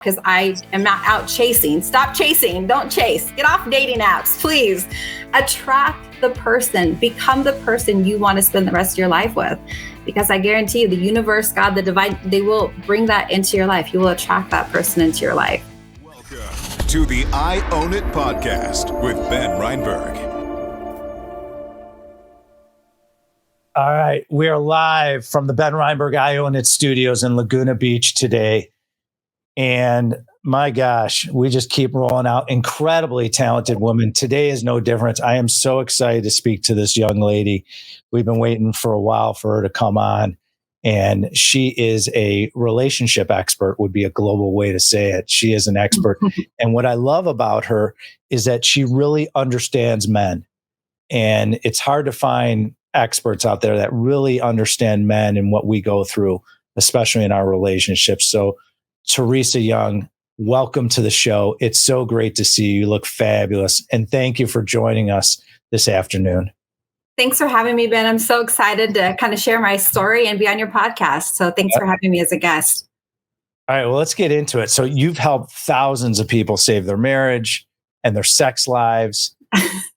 because I am not out chasing. Stop chasing. Don't chase. Get off dating apps, please. Attract the person. Become the person you want to spend the rest of your life with. Because I guarantee you, the universe, God, the divine, they will bring that into your life. You will attract that person into your life. Welcome to the I Own It podcast with Ben Reinberg. All right. We are live from the Ben Reinberg I Own It studios in Laguna Beach today. And my gosh, we just keep rolling out incredibly talented women. Today is no different. I am so excited to speak to this young lady. We've been waiting for a while for her to come on. And she is a relationship expert, would be a global way to say it. She is an expert. And what I love about her is that she really understands men. And it's hard to find experts out there that really understand men and what we go through, especially in our relationships. So Teresa Young, welcome to the show. It's so great to see you. You look fabulous. And thank you for joining us this afternoon. Thanks for having me, Ben. I'm so excited to kind of share my story and be on your podcast. So thanks for having me as a guest. All right, well, let's get into it. So you've helped thousands of people save their marriage and their sex lives.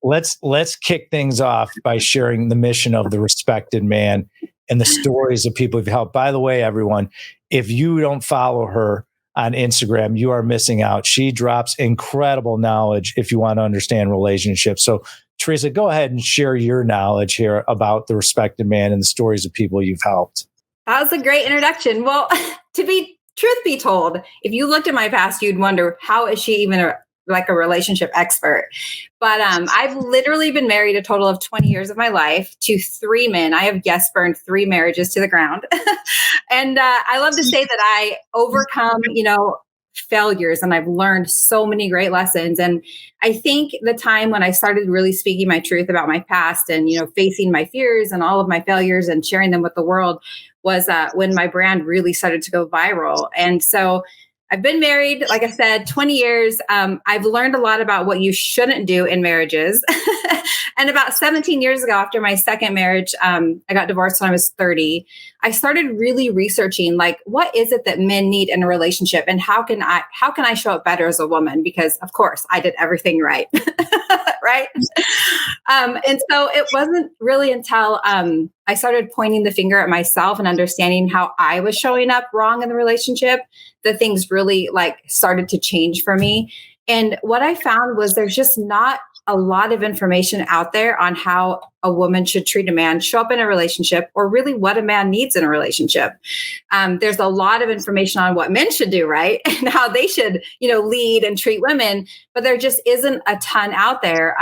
Let's kick things off by sharing the mission of the Respected Man and the stories of people you've helped. By the way, everyone, if you don't follow her on Instagram, you are missing out. She drops incredible knowledge if you want to understand relationships. So, Teresa, go ahead and share your knowledge here about the Respected Man and the stories of people you've helped. That was a great introduction. Well, truth be told, if you looked at my past, you'd wonder, how is she even a relationship expert? But I've literally been married a total of 20 years of my life to 3 men. I have burned 3 marriages to the ground. And I love to say that I overcome, failures, and I've learned so many great lessons. And I think the time when I started really speaking my truth about my past and, facing my fears and all of my failures and sharing them with the world was when my brand really started to go viral. And so I've been married, like I said, 20 years. I've learned a lot about what you shouldn't do in marriages. And about 17 years ago, after my second marriage, I got divorced when I was 30. I started really researching, what is it that men need in a relationship, and how can I show up better as a woman? Because of course I did everything right, right? And so it wasn't really until I started pointing the finger at myself and understanding how I was showing up wrong in the relationship that things really started to change for me. And what I found was there's just not a lot of information out there on how a woman should treat a man, show up in a relationship, or really what a man needs in a relationship. There's a lot of information on what men should do, right? And how they should, lead and treat women, but there just isn't a ton out there.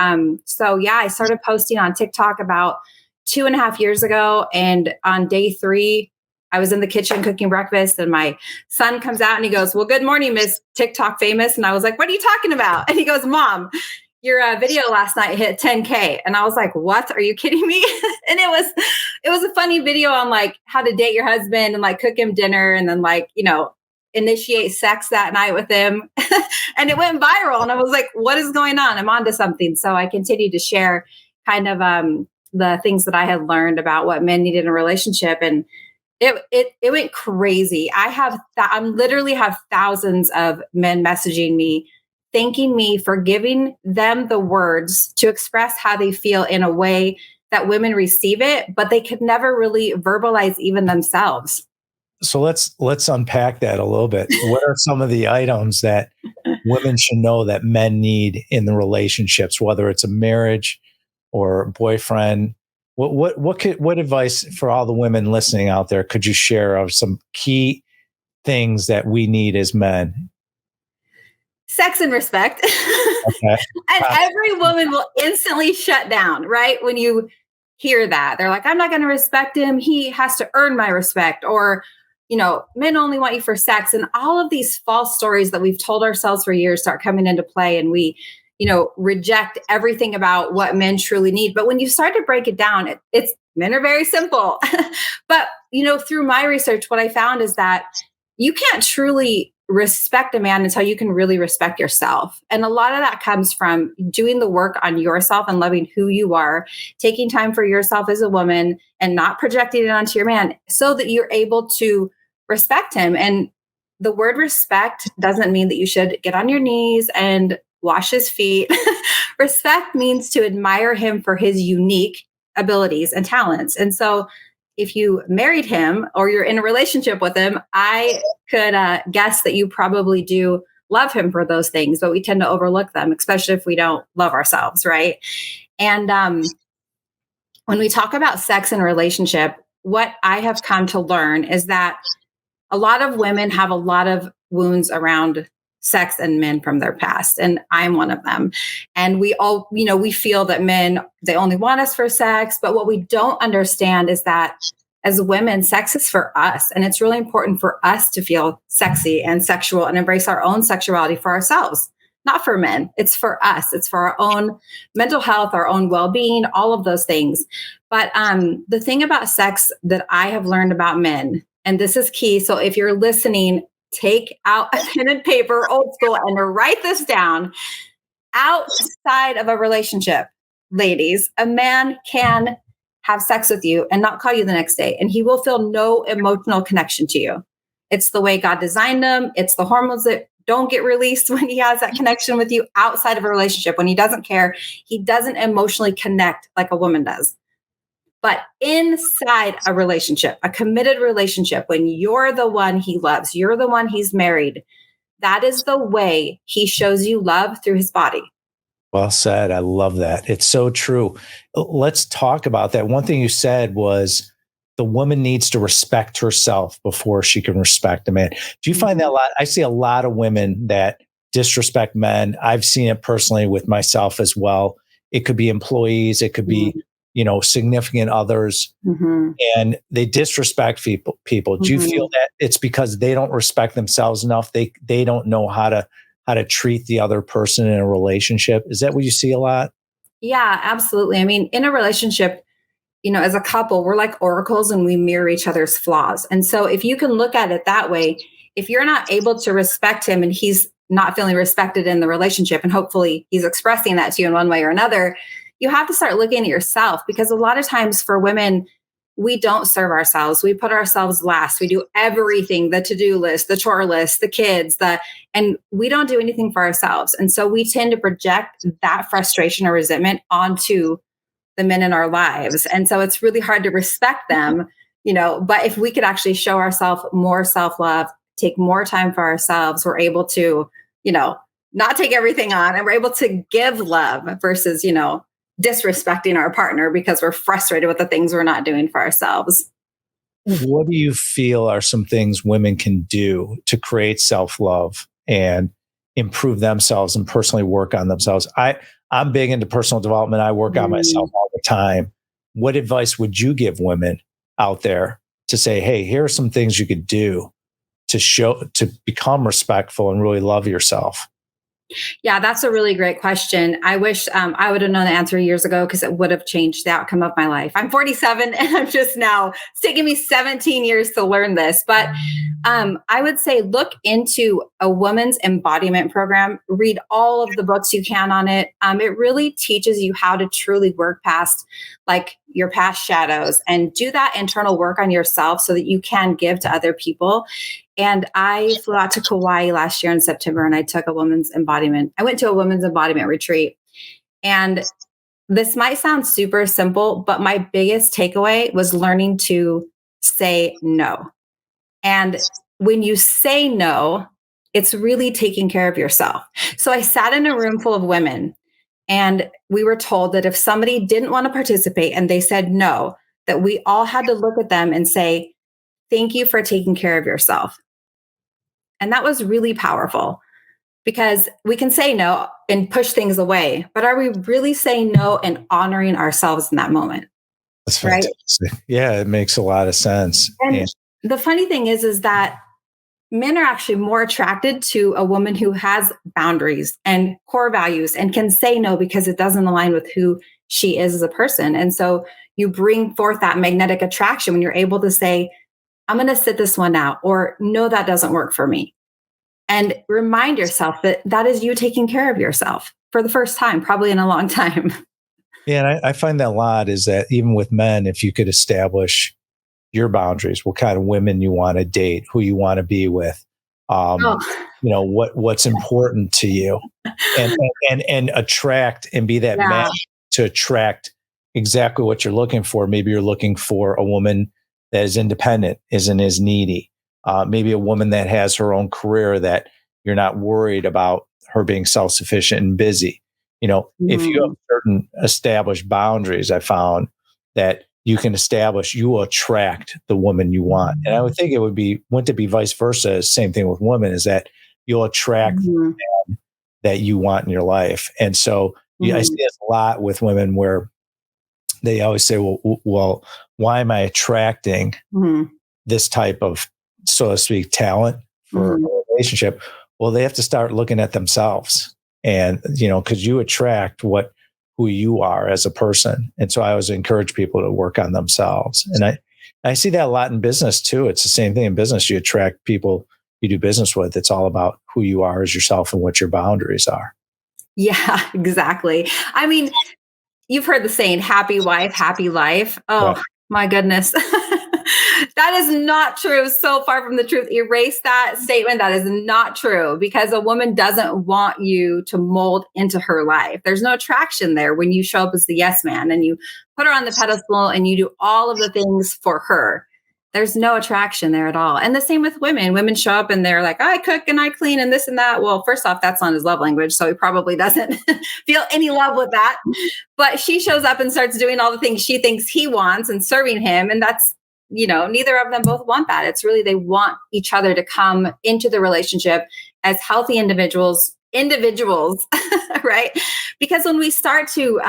So yeah, I started posting on TikTok about 2.5 years ago. And on day 3, I was in the kitchen cooking breakfast, and my son comes out and he goes, "Well, good morning, Miss TikTok famous." And I was like, "What are you talking about?" And he goes, "Mom, your video last night hit 10K. And I was like, "What? Are you kidding me?" And it was a funny video on how to date your husband and cook him dinner and then initiate sex that night with him. And it went viral. And I was like, what is going on? I'm onto something. So I continued to share kind of the things that I had learned about what men needed in a relationship. And it went crazy. I literally have thousands of men messaging me, thanking me for giving them the words to express how they feel in a way that women receive it, but they could never really verbalize even themselves. So let's unpack that a little bit. What are some of the items that women should know that men need in the relationships, whether it's a marriage or a boyfriend? What advice for all the women listening out there could you share of some key things that we need as men? Sex and respect. Okay. And every woman will instantly shut down, right? When you hear that, they're like, "I'm not going to respect him. He has to earn my respect." Or, men only want you for sex. And all of these false stories that we've told ourselves for years start coming into play. And we, reject everything about what men truly need. But when you start to break it down, it's men are very simple. But, through my research, what I found is that you can't truly respect a man until you can really respect yourself. And a lot of that comes from doing the work on yourself and loving who you are, taking time for yourself as a woman and not projecting it onto your man so that you're able to respect him. And the word respect doesn't mean that you should get on your knees and wash his feet. Respect means to admire him for his unique abilities and talents. And so if you married him or you're in a relationship with him, I could guess that you probably do love him for those things, but we tend to overlook them, especially if we don't love ourselves, right? And when we talk about sex and relationship, what I have come to learn is that a lot of women have a lot of wounds around sex and men from their past, and I'm one of them. And we all, we feel that men, they only want us for sex, but what we don't understand is that as women, sex is for us, and it's really important for us to feel sexy and sexual and embrace our own sexuality for ourselves, not for men. It's for us. It's for our own mental health, our own well-being, all of those things. But the thing about sex that I have learned about men, and this is key. So if you're listening, take out a pen and paper, old school, and write this down. Outside of a relationship, ladies, a man can have sex with you and not call you the next day, and he will feel no emotional connection to you. It's the way God designed them. It's the hormones that don't get released when he has that connection with you outside of a relationship. When he doesn't care, he doesn't emotionally connect like a woman does. But inside a relationship, a committed relationship, when you're the one he loves, you're the one he's married, that is the way he shows you love through his body. Well said. I love that. It's so true. Let's talk about that. One thing you said was the woman needs to respect herself before she can respect a man. Do you find that a lot? I see a lot of women that disrespect men. I've seen it personally with myself as well. It could be employees. It could be significant others, and they disrespect people. Do you feel that it's because they don't respect themselves enough? They don't know how to treat the other person in a relationship. Is that what you see a lot? Yeah, absolutely. I mean, in a relationship, as a couple, we're like oracles and we mirror each other's flaws. And so if you can look at it that way, if you're not able to respect him and he's not feeling respected in the relationship, and hopefully he's expressing that to you in one way or another, you have to start looking at yourself, because a lot of times for women, we don't serve ourselves. We put ourselves last. We do everything, the to-do list, the chore list, the kids, and we don't do anything for ourselves. And so we tend to project that frustration or resentment onto the men in our lives. And so it's really hard to respect them, but if we could actually show ourselves more self-love, take more time for ourselves, we're able to, not take everything on, and we're able to give love versus, disrespecting our partner because we're frustrated with the things we're not doing for ourselves. What do you feel are some things women can do to create self-love and improve themselves and personally work on themselves? I'm big into personal development. I work on myself all the time. What advice would you give women out there to say, hey, here are some things you could do to become respectful and really love yourself? Yeah, that's a really great question. I wish I would have known the answer years ago, because it would have changed the outcome of my life. I'm 47 and I'm just now, it's taken me 17 years to learn this. But I would say look into a woman's embodiment program, read all of the books you can on it. It really teaches you how to truly work past like your past shadows and do that internal work on yourself so that you can give to other people. And I flew out to Kauai last year in September, and I took I went to a women's embodiment retreat. And this might sound super simple, but my biggest takeaway was learning to say no. And when you say no, it's really taking care of yourself. So I sat in a room full of women, and we were told that if somebody didn't want to participate and they said no, that we all had to look at them and say, thank you for taking care of yourself. And that was really powerful, because we can say no and push things away, but are we really saying no and honoring ourselves in that moment? That's fantastic. Right? Yeah, it makes a lot of sense. And the funny thing is that men are actually more attracted to a woman who has boundaries and core values and can say no because it doesn't align with who she is as a person. And so you bring forth that magnetic attraction when you're able to say, I'm going to sit this one out, or no, that doesn't work for me. And remind yourself that that is you taking care of yourself for the first time, probably in a long time. Yeah, and I find that a lot is that even with men, if you could establish your boundaries, what kind of women you want to date, who you want to be with, Oh, what's important to you, and attract and be that yeah. match to attract exactly what you're looking for. Maybe you're looking for a woman that is independent, isn't as needy. Maybe a woman that has her own career, that you're not worried about her being self-sufficient and busy. If you have certain established boundaries, I found that you can establish, you will attract the woman you want. And I would think wouldn't it be vice versa? Same thing with women, is that you'll attract the man that you want in your life. And so I see this a lot with women where they always say, well, why am I attracting this type of, so to speak, talent for a relationship? Well, they have to start looking at themselves, and, because you attract who you are as a person. And so I always encourage people to work on themselves. And I see that a lot in business too. It's the same thing in business. You attract people you do business with. It's all about who you are as yourself and what your boundaries are. Yeah, exactly. I mean, you've heard the saying, happy wife, happy life. Oh, Right. my goodness. That is not true. So far from the truth. Erase that statement. That is not true, because a woman doesn't want you to mold into her life. There's no attraction there when you show up as the yes man and you put her on the pedestal and you do all of the things for her. There's no attraction there at all. And the same with women. Women show up and they're like, I cook and I clean and this and that. Well, first off, that's not his love language. So he probably doesn't feel any love with that. But she shows up and starts doing all the things she thinks he wants and serving him. And that's, neither of them both want that. It's really, they want each other to come into the relationship as healthy individuals, right? Because when we start to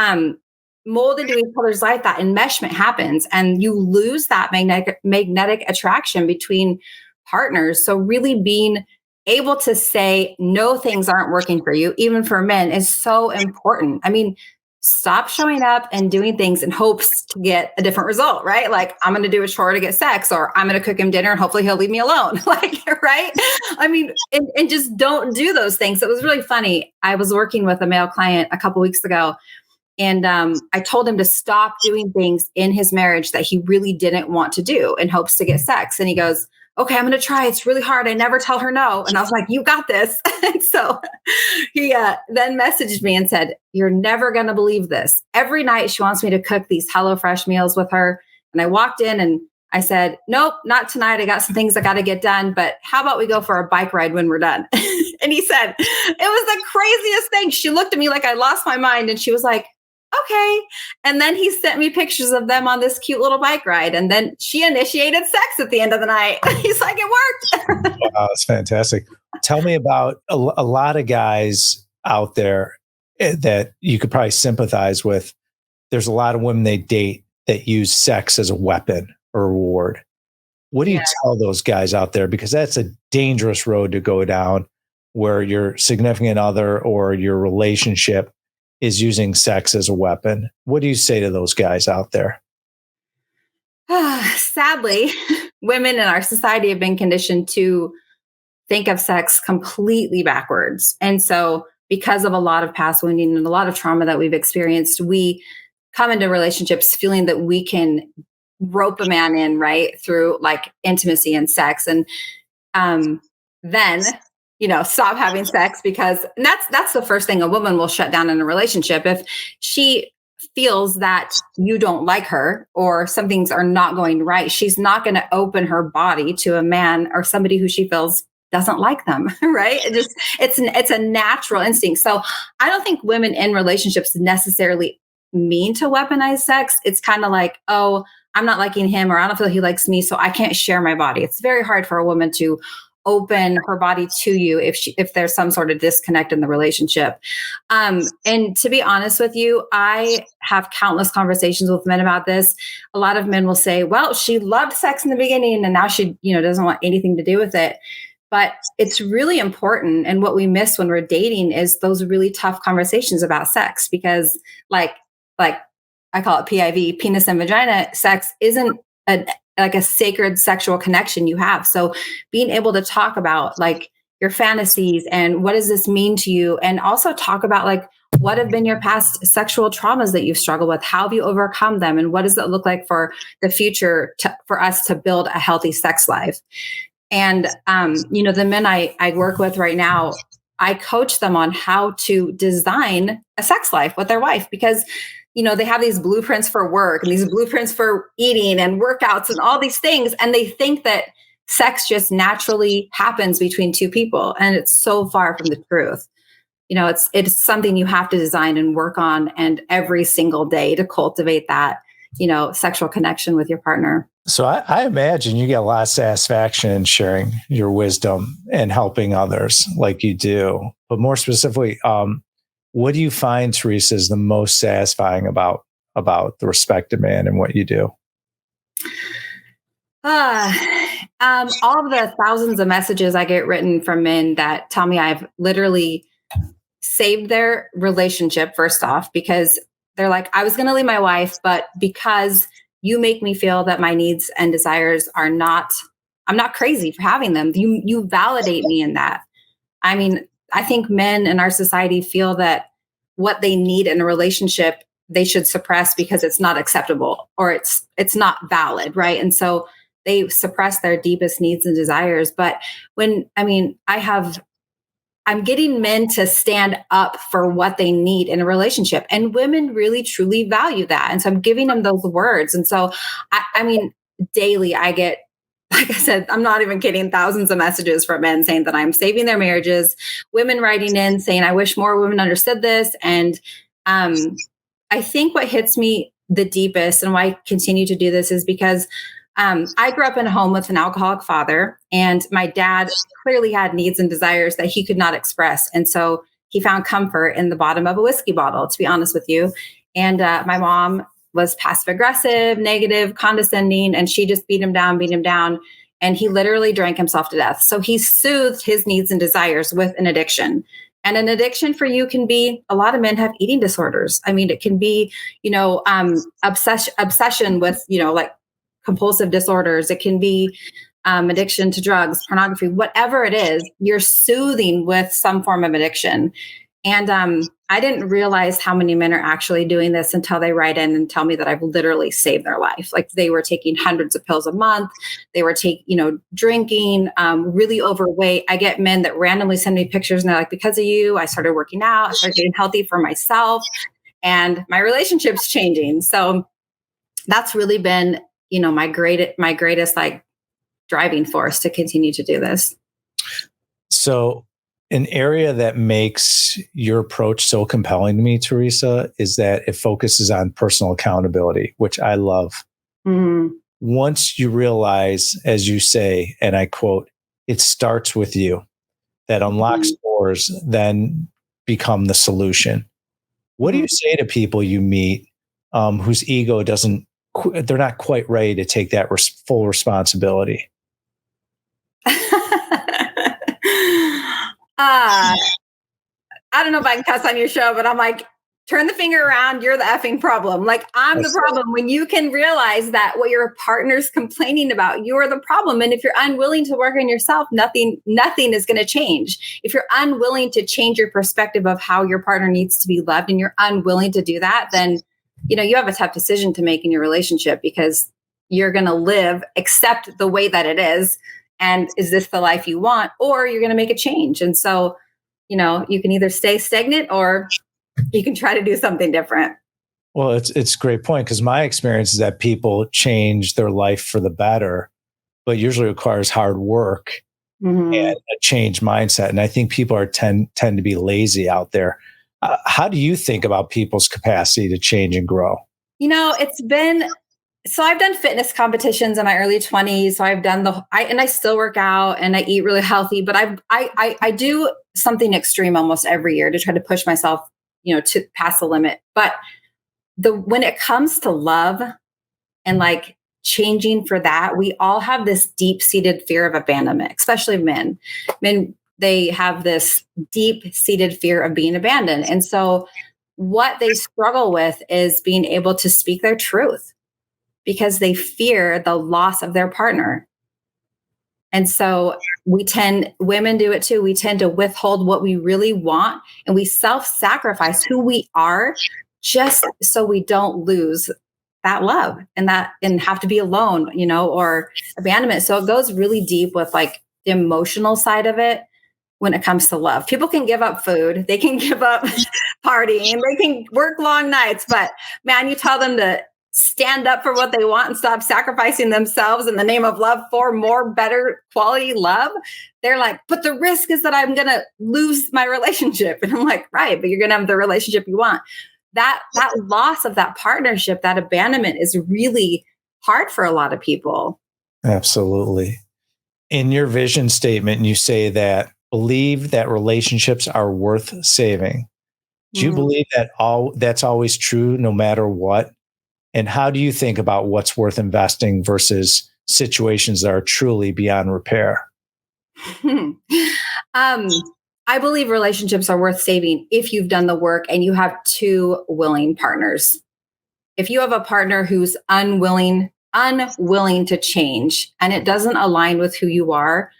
mold into each other's life, that enmeshment happens and you lose that magnetic attraction between partners. So really being able to say, no, things aren't working for you, even for men, is so important. I mean, stop showing up and doing things in hopes to get a different result, right? Like, I'm going to do a chore to get sex, or I'm going to cook him dinner and hopefully he'll leave me alone. Right? I mean, and just don't do those things. It was really funny. I was working with a male client a couple weeks ago, and I told him to stop doing things in his marriage that he really didn't want to do in hopes to get sex. And he goes, okay, I'm going to try. It's really hard. I never tell her no. And I was like, you got this. And so he then messaged me and said, you're never going to believe this. Every night she wants me to cook these HelloFresh meals with her. And I walked in and I said, nope, not tonight. I got some things I got to get done. But how about we go for a bike ride when we're done? And he said, it was the craziest thing. She looked at me like I lost my mind. And she was like, okay. And then he sent me pictures of them on this cute little bike ride. And then she initiated sex at the end of the night. He's like, it worked. Wow, that's fantastic. Tell me about a lot of guys out there that you could probably sympathize with. There's a lot of women they date that use sex as a weapon or reward. What do you tell those guys out there? Because that's a dangerous road to go down, where your significant other or your relationship is using sex as a weapon. What do you say to those guys out there? Sadly, women in our society have been conditioned to think of sex completely backwards. And so because of a lot of past wounding and a lot of trauma that we've experienced, we come into relationships feeling that we can rope a man in, right, through like intimacy and sex. And then stop having sex, because that's the first thing a woman will shut down in a relationship. If she feels that you don't like her or some things are not going right, she's not going to open her body to a man or somebody who she feels doesn't like them, right? It's a natural instinct. So I don't think women in relationships necessarily mean to weaponize sex. It's kind of like, oh, I'm not liking him, or I don't feel he likes me, so I can't share my body. It's very hard for a woman to open her body to you if there's some sort of disconnect in the relationship. And to be honest with you, I have countless conversations with men about this. A lot of men will say, well, she loved sex in the beginning and now she, doesn't want anything to do with it. But it's really important. And what we miss when we're dating is those really tough conversations about sex, because like I call it PIV, penis and vagina sex, isn't like a sacred sexual connection you have. So being able to talk about like your fantasies and what does this mean to you? And also talk about like, what have been your past sexual traumas that you've struggled with? How have you overcome them? And what does it look like for the future for us to build a healthy sex life? And, the men I work with right now, I coach them on how to design a sex life with their wife because, they have these blueprints for work and these blueprints for eating and workouts and all these things. And they think that sex just naturally happens between two people. And it's so far from the truth. It's something you have to design and work on and every single day to cultivate that, sexual connection with your partner. So I imagine you get a lot of satisfaction in sharing your wisdom and helping others like you do. But more specifically, what do you find, Teresa, is the most satisfying about the respected man and what you do? All of the thousands of messages I get written from men that tell me I've literally saved their relationship, first off, because they're like, I was going to leave my wife, but because you make me feel that my needs and desires I'm not crazy for having them. You validate me in that. I mean, I think men in our society feel that what they need in a relationship, they should suppress because it's not acceptable or it's not valid. Right. And so they suppress their deepest needs and desires. But I'm getting men to stand up for what they need in a relationship. And women really, truly value that. And so I'm giving them those words. And so, daily I get, like I said, I'm not even kidding, thousands of messages from men saying that I'm saving their marriages, women writing in saying, I wish more women understood this. And I think what hits me the deepest and why I continue to do this is because I grew up in a home with an alcoholic father, and my dad clearly had needs and desires that he could not express. And so he found comfort in the bottom of a whiskey bottle, to be honest with you. And my mom was passive aggressive, negative, condescending, and she just beat him down. And he literally drank himself to death. So he soothed his needs and desires with an addiction. And an addiction for you can be, a lot of men have eating disorders. I mean, it can be, obsession with, like compulsive disorders. It can be addiction to drugs, pornography, whatever it is, you're soothing with some form of addiction. And I didn't realize how many men are actually doing this until they write in and tell me that I've literally saved their life. Like they were taking hundreds of pills a month. They were drinking, really overweight. I get men that randomly send me pictures and they're like, because of you, I started working out. I started getting healthy for myself and my relationship's changing. So that's really been, my greatest like driving force to continue to do this. So an area that makes your approach so compelling to me, Teresa, is that it focuses on personal accountability, which I love. Mm-hmm. Once you realize, as you say, and I quote, it starts with you, that unlocks doors, then become the solution. What do you say to people you meet whose ego they're not quite ready to take that full responsibility? I don't know if I can cuss on your show, but I'm like, turn the finger around. You're the effing problem. Like I'm the problem. When you can realize that what your partner's complaining about, you're the problem. And if you're unwilling to work on yourself, nothing is going to change. If you're unwilling to change your perspective of how your partner needs to be loved and you're unwilling to do that, then, you have a tough decision to make in your relationship because you're going to live, accept the way that it is. And is this the life you want? Or you're going to make a change. And so, you can either stay stagnant or you can try to do something different. Well, it's a great point because my experience is that people change their life for the better, but usually requires hard work and a changed mindset. And I think people tend to be lazy out there. How do you think about people's capacity to change and grow? So I've done fitness competitions in my early 20s. So I've done I still work out and I eat really healthy, but I do something extreme almost every year to try to push myself, to pass the limit. But when it comes to love and like changing for that, we all have this deep-seated fear of abandonment, especially men. Men, they have this deep-seated fear of being abandoned. And so what they struggle with is being able to speak their truth because they fear the loss of their partner. And so women do it too. We tend to withhold what we really want and we self-sacrifice who we are just so we don't lose that love and have to be alone, or abandonment. So it goes really deep with like the emotional side of it when it comes to love. People can give up food, they can give up partying, they can work long nights, but man, you tell them to stand up for what they want and stop sacrificing themselves in the name of love for more better quality love. They're like, but the risk is that I'm going to lose my relationship. And I'm like, right, but you're going to have the relationship you want. That loss of that partnership, that abandonment is really hard for a lot of people. Absolutely. In your vision statement, you say that believe that relationships are worth saving. Do you believe that that's always true no matter what? And how do you think about what's worth investing versus situations that are truly beyond repair? I believe relationships are worth saving if you've done the work and you have two willing partners. If you have a partner who's unwilling to change and it doesn't align with who you are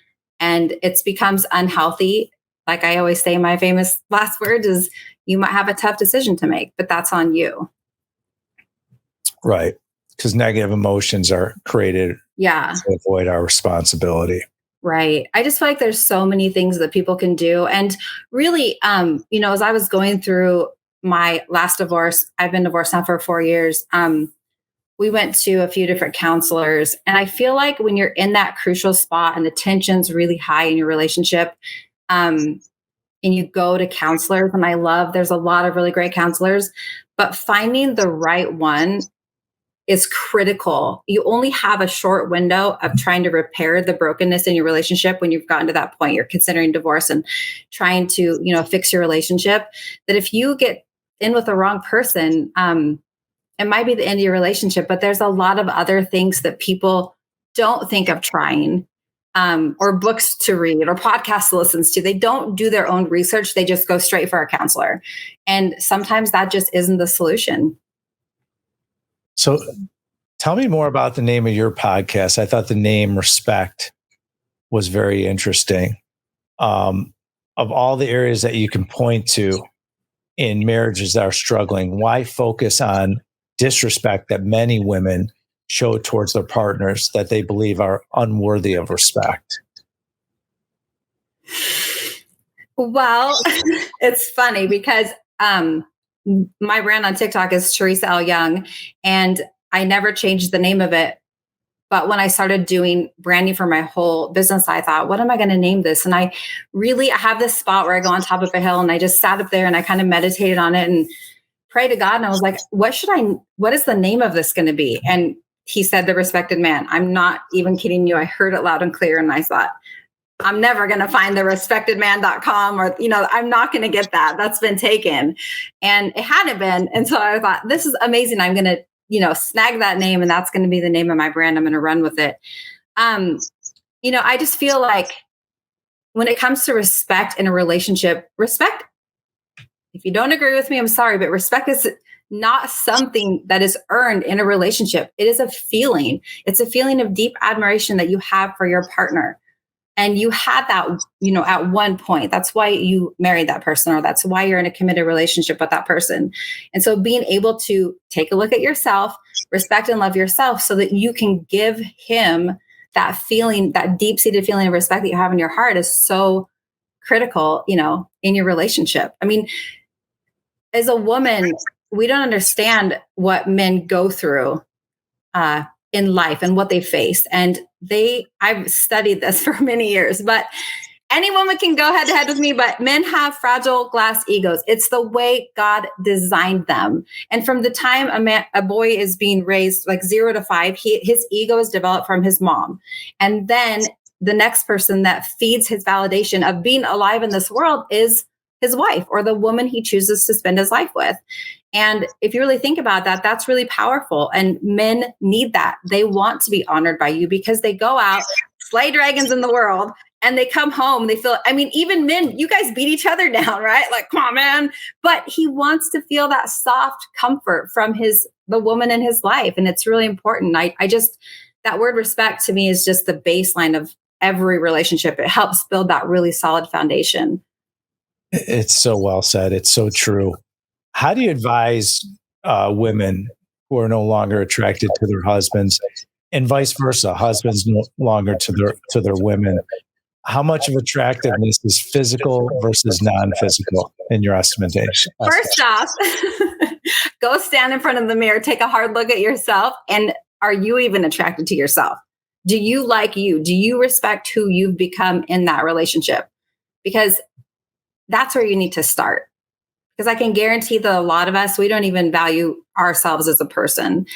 and it becomes unhealthy, like I always say, my famous last words is you might have a tough decision to make, but that's on you. Right. Because negative emotions are created to avoid our responsibility. Right. I just feel like there's so many things that people can do. And really, as I was going through my last divorce, I've been divorced now for 4 years. We went to a few different counselors. And I feel like when you're in that crucial spot and the tension's really high in your relationship, and you go to counselors, and there's a lot of really great counselors, but finding the right one is critical. You only have a short window of trying to repair the brokenness in your relationship when you've gotten to that point. You're considering divorce and trying to, fix your relationship. That if you get in with the wrong person, it might be the end of your relationship. But there's a lot of other things that people don't think of trying, or books to read or podcasts to listen to. They don't do their own research. They just go straight for a counselor. And sometimes that just isn't the solution. So tell me more about the name of your podcast. I thought the name Respect was very interesting. Of all the areas that you can point to in marriages that are struggling, why focus on disrespect that many women show towards their partners that they believe are unworthy of respect? Well, it's funny because my brand on TikTok is Teresa Young, and I never changed the name of it. But when I started doing branding for my whole business, I thought, what am I going to name this? And I have this spot where I go on top of a hill and I just sat up there and I kind of meditated on it and prayed to God. And I was like, what is the name of this going to be? And he said, The Respected Man. I'm not even kidding you. I heard it loud and clear. And I thought, I'm never going to find therespectedman.com or, I'm not going to get that. That's been taken. And it hadn't been. And so I thought, this is amazing. I'm going to, snag that name and that's going to be the name of my brand. I'm going to run with it. I just feel like when it comes to respect in a relationship, respect, if you don't agree with me, I'm sorry, but respect is not something that is earned in a relationship. It is a feeling. It's a feeling of deep admiration that you have for your partner. And you had that, at one point. That's why you married that person, or that's why you're in a committed relationship with that person. And so being able to take a look at yourself, respect and love yourself so that you can give him that feeling, that deep-seated feeling of respect that you have in your heart is so critical, in your relationship. I mean, as a woman, we don't understand what men go through in life and what they face. And I've studied this for many years, but any woman can go head to head with me, but men have fragile glass egos. It's the way God designed them. And from the time a boy is being raised like 0 to 5, his ego is developed from his mom. And then the next person that feeds his validation of being alive in this world is his wife or the woman he chooses to spend his life with. And if you really think about that, that's really powerful. And men need that. They want to be honored by you because they go out, slay dragons in the world, and they come home. They feel, even men, you guys beat each other down, right? Like, come on, man. But he wants to feel that soft comfort from the woman in his life. And it's really important. That word respect to me is just the baseline of every relationship. It helps build that really solid foundation. It's so well said. It's so true. How do you advise women who are no longer attracted to their husbands, and vice versa, husbands no longer to their women? How much of attractiveness is physical versus non-physical in your estimation? First off, go stand in front of the mirror, take a hard look at yourself, and are you even attracted to yourself? Do you like you? Do you respect who you've become in that relationship? Because that's where you need to start. Because I can guarantee that a lot of us, we don't even value ourselves as a person.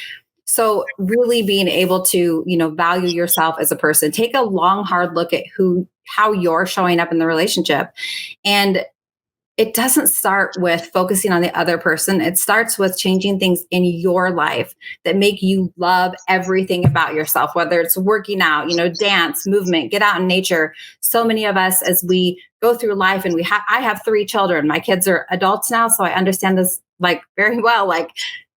So really being able to, value yourself as a person, take a long, hard look at how you're showing up in the relationship. And it doesn't start with focusing on the other person. It starts with changing things in your life that make you love everything about yourself, whether it's working out, dance, movement, get out in nature. So many of us, as we go through life, and I have 3 children. My kids are adults now, so I understand this very well.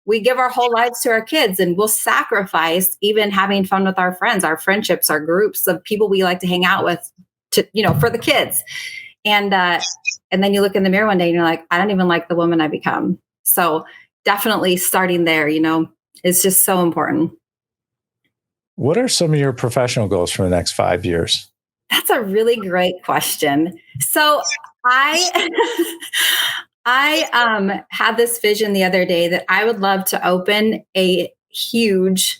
We give our whole lives to our kids, and we'll sacrifice even having fun with our friends, our friendships, our groups of people we like to hang out with for the kids. And then you look in the mirror one day and you're like, I don't even like the woman I become. So definitely starting there, is just so important. What are some of your professional goals for the next 5 years? That's a really great question. So I had this vision the other day that I would love to open a huge,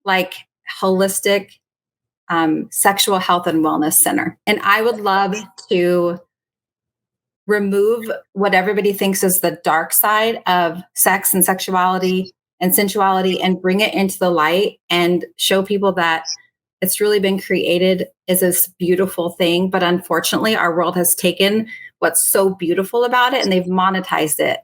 holistic sexual health and wellness center. And I would love to remove what everybody thinks is the dark side of sex and sexuality and sensuality and bring it into the light and show people that it's really been created as this beautiful thing. But unfortunately, our world has taken what's so beautiful about it and they've monetized it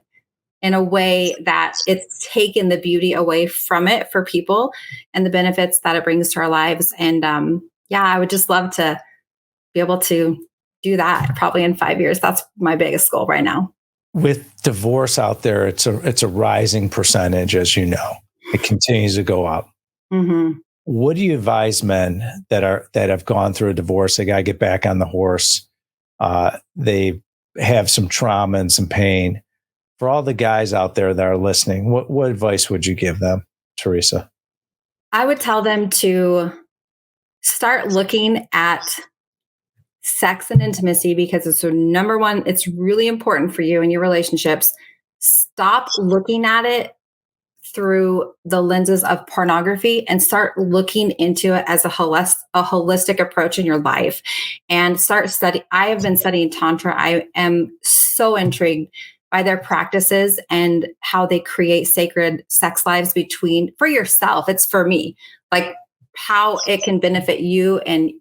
in a way that it's taken the beauty away from it for people and the benefits that it brings to our lives. And I would just love to be able to do that probably in 5 years. That's my biggest goal right now. With divorce out there, it's a rising percentage, as you know. It continues to go up. Mm-hmm. What do you advise men that have gone through a divorce? They got to get back on the horse. They have some trauma and some pain. For all the guys out there that are listening, what advice would you give them, Teresa? I would tell them to start looking at sex and intimacy because it's number one, it's really important for you in your relationships. Stop looking at it through the lenses of pornography and start looking into it as a holistic approach in your life and start studying. I have been studying Tantra. I am so intrigued by their practices and how they create sacred sex lives for yourself. It's for me, how it can benefit you and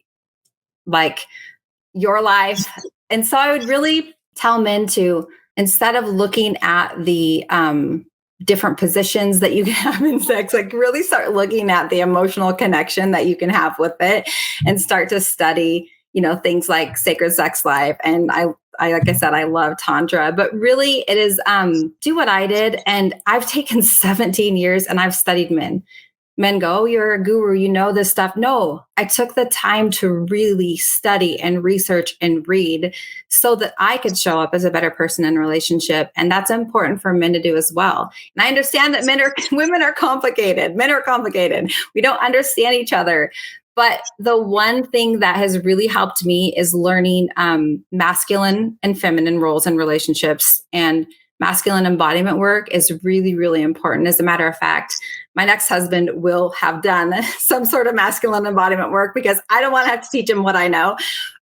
your life. And so I would really tell men to, instead of looking at the different positions that you can have in sex, really start looking at the emotional connection that you can have with it and start to study, things like sacred sex life. And I like I said, I love Tantra, but really it is do what I did. And I've taken 17 years and I've studied men. Men go, oh, you're a guru, you know this stuff. No, I took the time to really study and research and read so that I could show up as a better person in a relationship. And that's important for men to do as well. And I understand that women are complicated. Men are complicated. We don't understand each other. But the one thing that has really helped me is learning masculine and feminine roles in relationships, and masculine embodiment work is really, really important. As a matter of fact, my next husband will have done some sort of masculine embodiment work because I don't want to have to teach him what I know.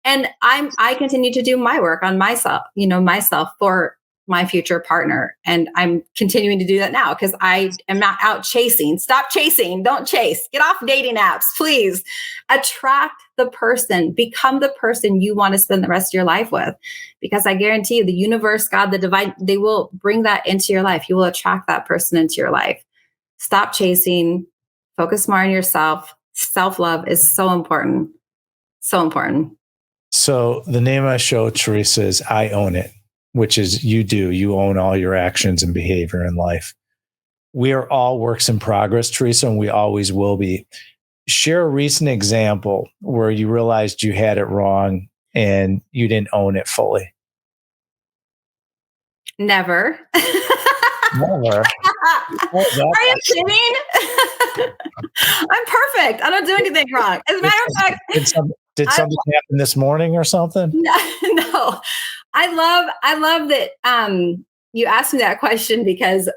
And I continue to do my work on myself for my future partner. And I'm continuing to do that now because I am not out chasing. Stop chasing. Don't chase. Get off dating apps, please. Attract the person. Become the person you want to spend the rest of your life with. Because I guarantee you, the universe, God, the divine, they will bring that into your life. You will attract that person into your life. Stop chasing. Focus more on yourself. Self-love is so important. So important. So the name of my show, Teresa, is I Own It, which is you own all your actions and behavior in life. We are all works in progress, Teresa, and we always will be. Share a recent example where you realized you had it wrong and you didn't own it fully. Never. Never. Are you kidding? I'm perfect. I don't do anything wrong. As a matter of fact, Did something happen this morning or something? No. I love that you asked me that question because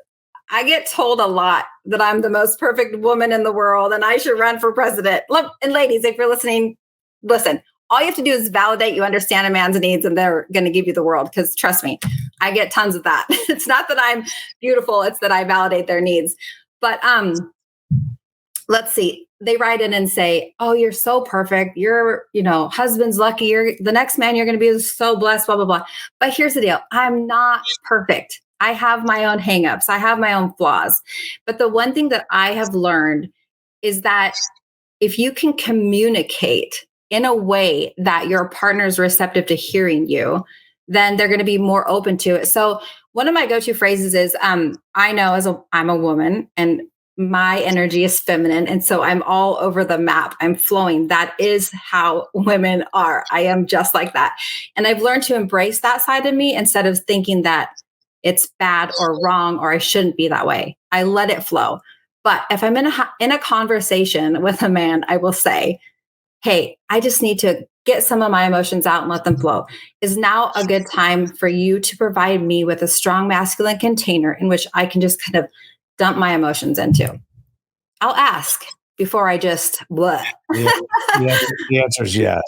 I get told a lot that I'm the most perfect woman in the world and I should run for president. Look, and ladies, if you're listening, listen. All you have to do is validate you understand a man's needs and they're going to give you the world. Because trust me, I get tons of that. It's not that I'm beautiful, it's that I validate their needs. But let's see. They write in and say, "Oh, you're so perfect. Your, husband's lucky. You're the next man you're going to be is so blessed, blah, blah, blah." But here's the deal. I'm not perfect. I have my own hangups. I have my own flaws. But the one thing that I have learned is that if you can communicate in a way that your partner is receptive to hearing you, then they're going to be more open to it. So one of my go-to phrases is, I know I'm a woman and my energy is feminine. And so I'm all over the map. I'm flowing. That is how women are. I am just like that. And I've learned to embrace that side of me instead of thinking that it's bad or wrong or I shouldn't be that way. I let it flow. But if I'm in a conversation with a man, I will say, "Hey, I just need to get some of my emotions out and let them flow. Is now a good time for you to provide me with a strong masculine container in which I can just kind of dump my emotions into?" I'll ask before I just blah. The answer is yes.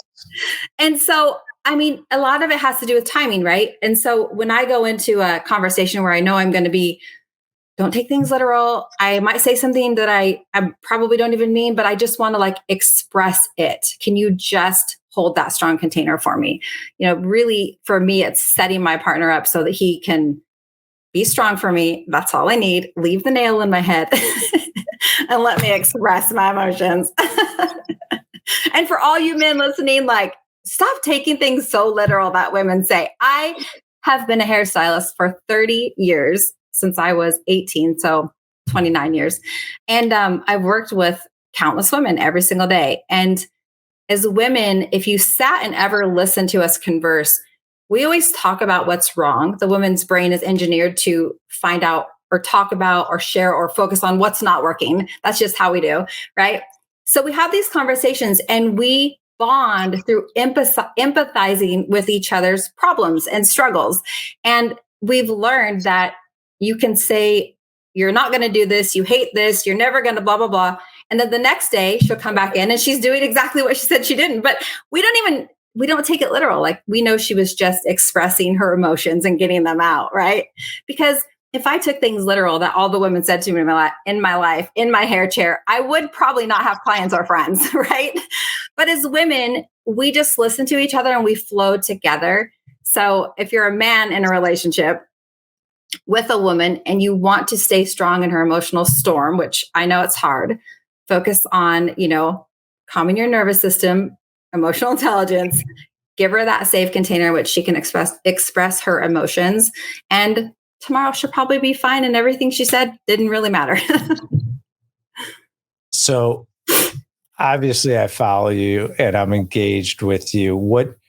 And so, a lot of it has to do with timing, right? And so when I go into a conversation where I know I'm going to be, don't take things literal. I might say something that I probably don't even mean, but I just want to express it. Can you just hold that strong container for me? Really for me, it's setting my partner up so that he can be strong for me. That's all I need. Leave the nail in my head and let me express my emotions. And for all you men listening, stop taking things so literal that women say. I have been a hairstylist for 30 years. Since I was 18, so 29 years. And I've worked with countless women every single day. And as women, if you sat and ever listened to us converse, we always talk about what's wrong. The woman's brain is engineered to find out or talk about or share or focus on what's not working. That's just how we do, right? So we have these conversations and we bond through empathizing with each other's problems and struggles. And we've learned that you can say, "You're not going to do this. You hate this. You're never going to blah, blah, blah." And then the next day she'll come back in and she's doing exactly what she said she didn't. But we don't take it literal. We know she was just expressing her emotions and getting them out, right? Because if I took things literal that all the women said to me in my life, in my hair chair, I would probably not have clients or friends, right? But as women, we just listen to each other and we flow together. So if you're a man in a relationship with a woman and you want to stay strong in her emotional storm, which I know it's hard, focus on, calming your nervous system, emotional intelligence, give her that safe container in which she can express her emotions. And tomorrow she'll probably be fine. And everything she said didn't really matter. So obviously I follow you and I'm engaged with you.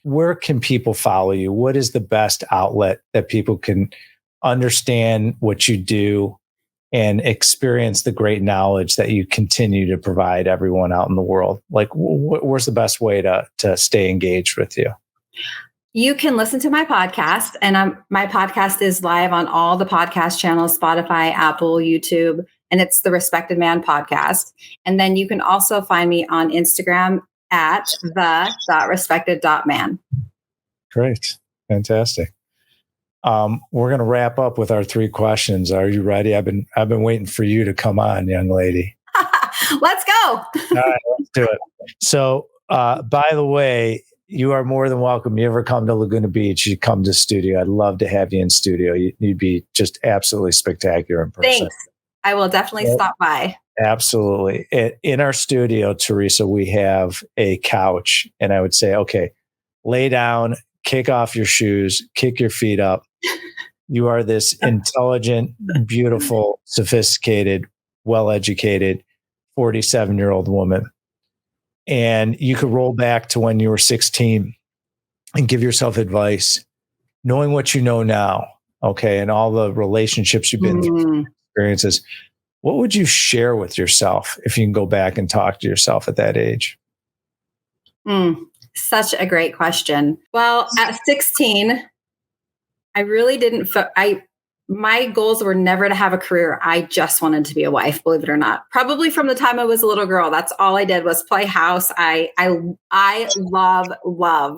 Where can people follow you? What is the best outlet that people can understand what you do and experience the great knowledge that you continue to provide everyone out in the world? Where's the best way to stay engaged with you? You can listen to my podcast, and my podcast is live on all the podcast channels, Spotify, Apple, YouTube, and it's the Respected Man Podcast. And then you can also find me on Instagram at the.respected.man. Great. Fantastic. We're going to wrap up with our 3 questions. Are you ready? I've been waiting for you to come on, young lady. Let's go. All right, let's do it. So, by the way, you are more than welcome. You ever come to Laguna Beach, you come to studio. I'd love to have you in studio. You'd be just absolutely spectacular in person. Thanks. I will definitely stop by. Absolutely. In our studio, Teresa, we have a couch, and I would say, okay, lay down, kick off your shoes, kick your feet up. You are this intelligent, beautiful, sophisticated, well-educated 47-year-old woman. And you could roll back to when you were 16 and give yourself advice, knowing what you know now, okay, and all the relationships you've been through, experiences. What would you share with yourself if you can go back and talk to yourself at that age? Such a great question. Well, at 16, I really didn't, my goals were never to have a career. I just wanted to be a wife, believe it or not. Probably from the time I was a little girl, that's all I did was play house. I love.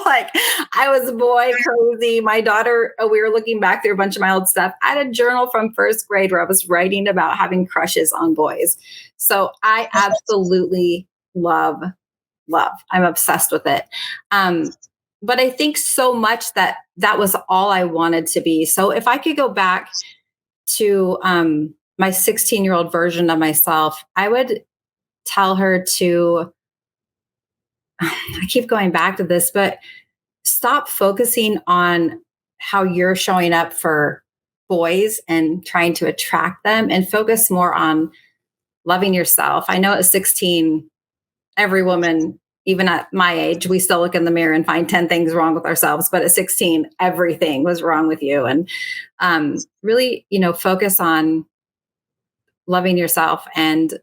Like I was boy crazy. My daughter, we were looking back through a bunch of my old stuff. I had a journal from first grade where I was writing about having crushes on boys. So I absolutely love. I'm obsessed with it. But I think so much that was all I wanted to be. So if I could go back to my 16-year-old version of myself, I would tell her to, I keep going back to this, but stop focusing on how you're showing up for boys and trying to attract them and focus more on loving yourself. I know at 16, every woman, even at my age, we still look in the mirror and find 10 things wrong with ourselves. But at 16, everything was wrong with you. And really, focus on loving yourself and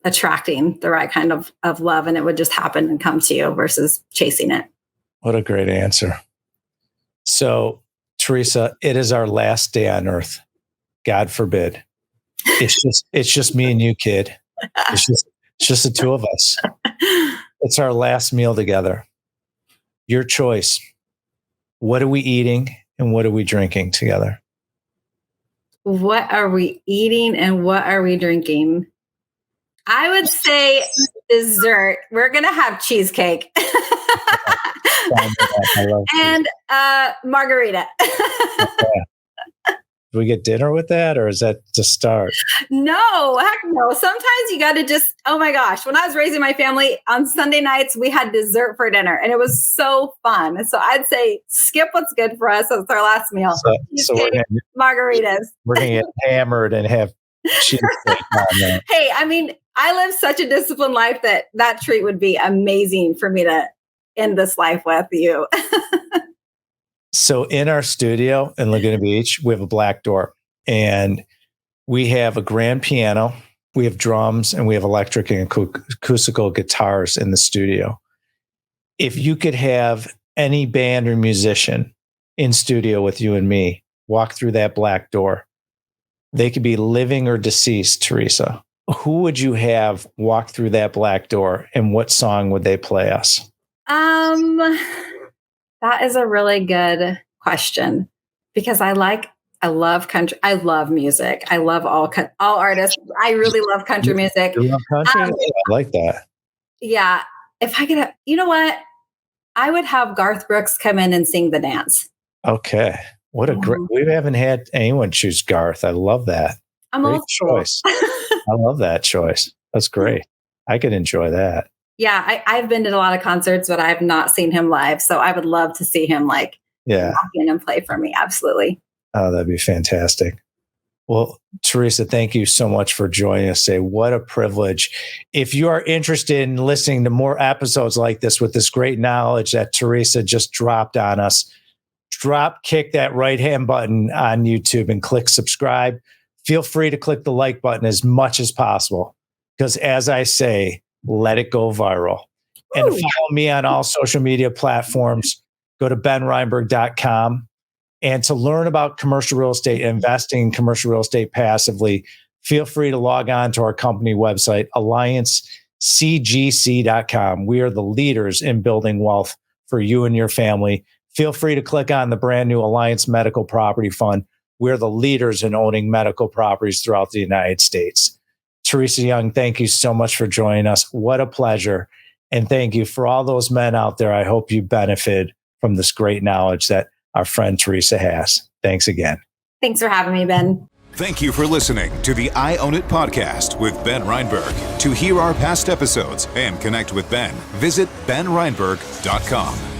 attracting the right kind of love. And it would just happen and come to you versus chasing it. What a great answer. So, Teresa, it is our last day on earth. God forbid. It's just me and you, kid. It's just the two of us. It's our last meal together. Your choice. What are we eating and what are we drinking together? What are we eating and what are we drinking? I would say dessert. We're going to have cheesecake. And margarita. Okay. Do we get dinner with that, or is that to start? No, heck no. Sometimes you got to just, oh my gosh. When I was raising my family on Sunday nights, we had dessert for dinner and it was so fun. So I'd say skip what's good for us. That's our last meal. So margaritas. We're going to get hammered and have cheesecake on there. Hey, I mean, I live such a disciplined life that treat would be amazing for me to end this life with you. So in our studio in Laguna Beach, we have a black door and we have a grand piano, we have drums, and we have electric and acoustical guitars in the studio. If you could have any band or musician in studio with you and me walk through that black door, they could be living or deceased, Teresa. Who would you have walk through that black door and what song would they play us? That is a really good question because I love country. I love music. I love all artists. I really love country music. You love country? I like that. Yeah. If I could have, you know what? I would have Garth Brooks come in and sing the dance. Okay. What a great, we haven't had anyone choose Garth. I love that. I'm great old choice. I love that choice. That's great. I could enjoy that. Yeah, I've been to a lot of concerts, but I've not seen him live. So I would love to see him walk in and play for me. Absolutely. Oh, that'd be fantastic. Well, Teresa, thank you so much for joining us today. What a privilege. If you are interested in listening to more episodes like this with this great knowledge that Teresa just dropped on us, kick that right-hand button on YouTube and click subscribe. Feel free to click the like button as much as possible because as I say, let it go viral. Ooh. And follow me on all social media platforms. Go to benreinberg.com. And to learn about commercial real estate, investing in commercial real estate passively, feel free to log on to our company website, alliancecgc.com. We are the leaders in building wealth for you and your family. Feel free to click on the brand new Alliance Medical Property Fund. We're the leaders in owning medical properties throughout the United States. Teresa Young, thank you so much for joining us. What a pleasure. And thank you for all those men out there. I hope you benefit from this great knowledge that our friend Teresa has. Thanks again. Thanks for having me, Ben. Thank you for listening to the I Own It podcast with Ben Reinberg. To hear our past episodes and connect with Ben, visit benreinberg.com.